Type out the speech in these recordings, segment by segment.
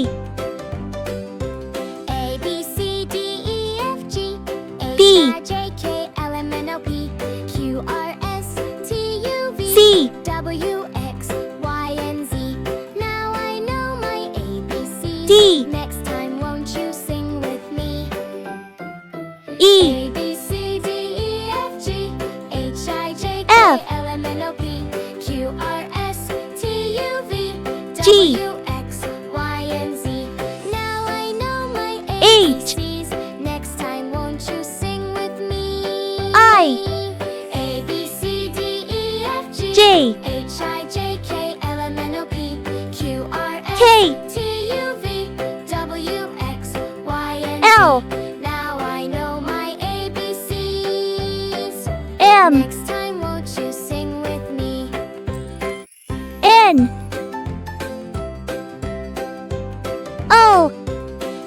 A B, C, D, E, F, G, B, H, I, J, K, L, M, N, O, P, Q, R, S, T, U, V, C, W, X, Y, and Z. Now I know my ABCs. D, Next time won't you sing with me? E, A, B, C, D, E, F, G, H, I, J, K, F, L, M, N, O, P, Q, R, S, T, U, V, G, W, X, Y, and Z. Now I know my H, ABCs. Next time won't you sing with me? I, A, B, C, D, E, F, G, J, H, I, J, K, L, M, N, O, P, Q, R, S, K, T, U, V, W, X, Y, and L, Z. Now I know my ABCs. M, Next time won't you sing with me? N, O,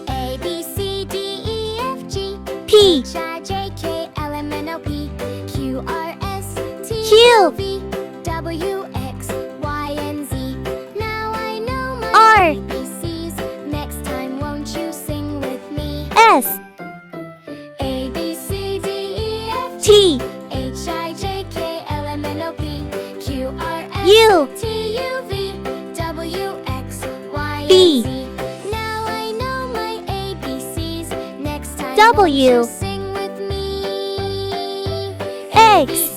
A, B, C, D, E, F, G, P, H, I, J, K, L, M, N, O, P, Q, R, S, T, Q, U, V, W, X, Y, and Z. Now I know my R, ABCs. Next time won't you sing with me? S, A, B, C, D, E, F, T, H, I, J, K, L, M, N, O, P, Q, R, S, U, T, U, V, W, X, Y, B, and Z. Now I know my ABCs. Next time W, won't you sing with me? X,